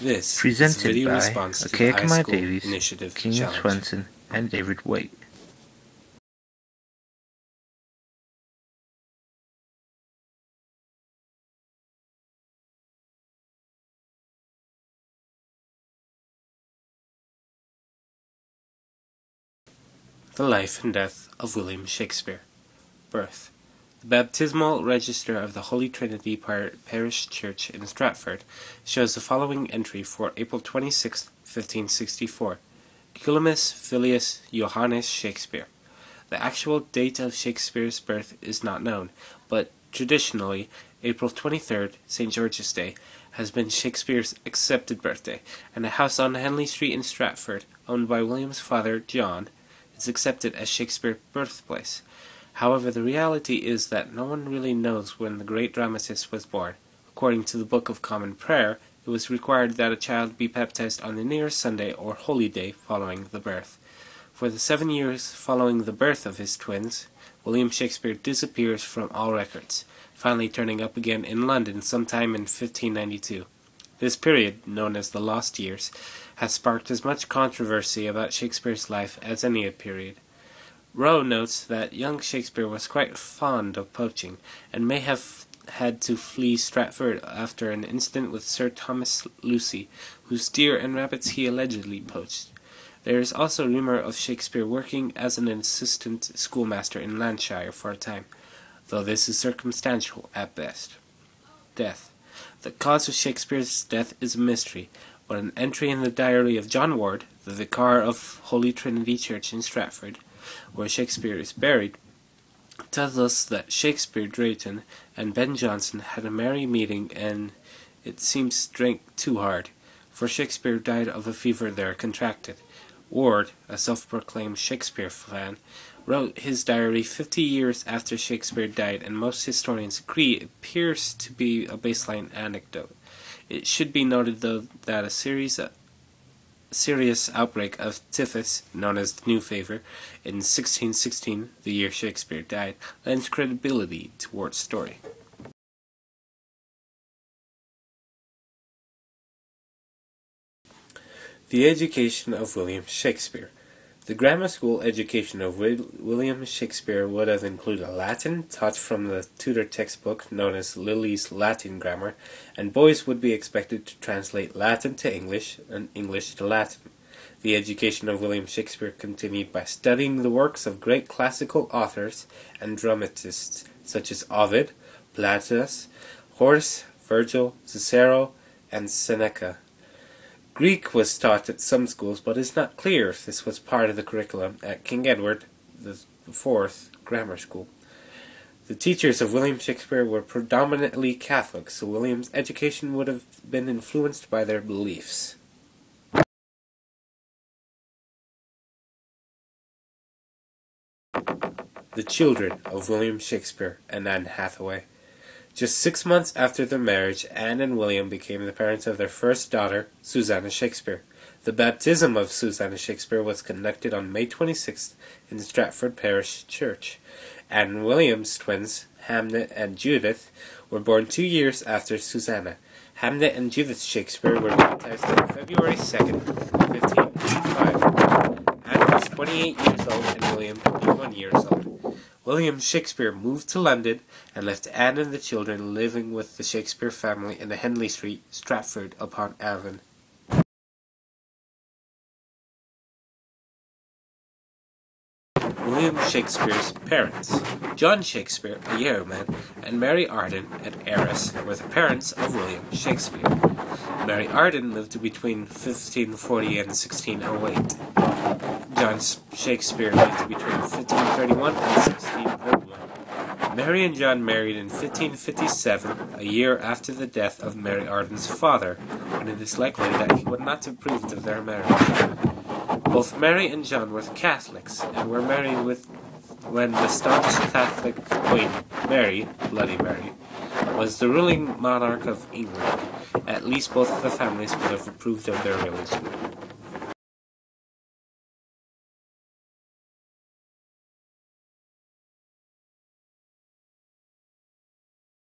This is a Presented video by response to the Akeka iSchool Davies, Initiative King Challenge. Swenson, and David Waite. The Life and Death of William Shakespeare. Birth. The baptismal register of the Holy Trinity Parish Church in Stratford shows the following entry for April 26, 1564. Culimus Filius Johannes Shakespeare. The actual date of Shakespeare's birth is not known, but traditionally, April 23rd, St. George's Day, has been Shakespeare's accepted birthday, and a house on Henley Street in Stratford, owned by William's father, John, is accepted as Shakespeare's birthplace. However, the reality is that no one really knows when the great dramatist was born. According to the Book of Common Prayer, it was required that a child be baptized on the nearest Sunday or holy day following the birth. For the 7 years following the birth of his twins, William Shakespeare disappears from all records, finally turning up again in London sometime in 1592. This period, known as the Lost Years, has sparked as much controversy about Shakespeare's life as any period. Rowe notes that young Shakespeare was quite fond of poaching, and may have had to flee Stratford after an incident with Sir Thomas Lucy, whose deer and rabbits he allegedly poached. There is also rumor of Shakespeare working as an assistant schoolmaster in Lancashire for a time, though this is circumstantial at best. Death. The cause of Shakespeare's death is a mystery, but an entry in the diary of John Ward, the vicar of Holy Trinity Church in Stratford, where Shakespeare is buried, tells us that Shakespeare, Drayton, and Ben Jonson had a merry meeting and, it seems, drank too hard, for Shakespeare died of a fever there contracted. Ward, a self-proclaimed Shakespeare fan, wrote his diary 50 years after Shakespeare died, and most historians agree it appears to be a baseline anecdote. It should be noted, though, that a serious outbreak of typhus, known as the New Fever, in 1616, the year Shakespeare died, lends credibility to Ward's story. The education of William Shakespeare. The grammar school education of William Shakespeare would have included Latin, taught from the Tudor textbook known as Lilly's Latin Grammar, and boys would be expected to translate Latin to English and English to Latin. The education of William Shakespeare continued by studying the works of great classical authors and dramatists such as Ovid, Plautus, Horace, Virgil, Cicero, and Seneca. Greek was taught at some schools, but it is not clear if this was part of the curriculum at King Edward IV Grammar School. The teachers of William Shakespeare were predominantly Catholic, so William's education would have been influenced by their beliefs. The children of William Shakespeare and Anne Hathaway. Just 6 months after their marriage, Anne and William became the parents of their first daughter, Susanna Shakespeare. The baptism of Susanna Shakespeare was conducted on May 26th in Stratford Parish Church. Anne and William's twins, Hamnet and Judith, were born 2 years after Susanna. Hamnet and Judith Shakespeare were baptized on February 2nd, 1585. Anne was 28 years old and William 21 years old. William Shakespeare moved to London and left Anne and the children living with the Shakespeare family in the Henley Street, Stratford-upon-Avon. William Shakespeare's parents. John Shakespeare, a yeoman, and Mary Arden, an heiress, were the parents of William Shakespeare. Mary Arden lived between 1540 and 1608. John Shakespeare lived between 1531 and 1601. Mary and John married in 1557, a year after the death of Mary Arden's father, and it is likely that he would not have approved of their marriage. Both Mary and John were Catholics, and were married when the staunch Catholic Queen Mary, Bloody Mary, was the ruling monarch of England. At least both of the families would have approved of their religion.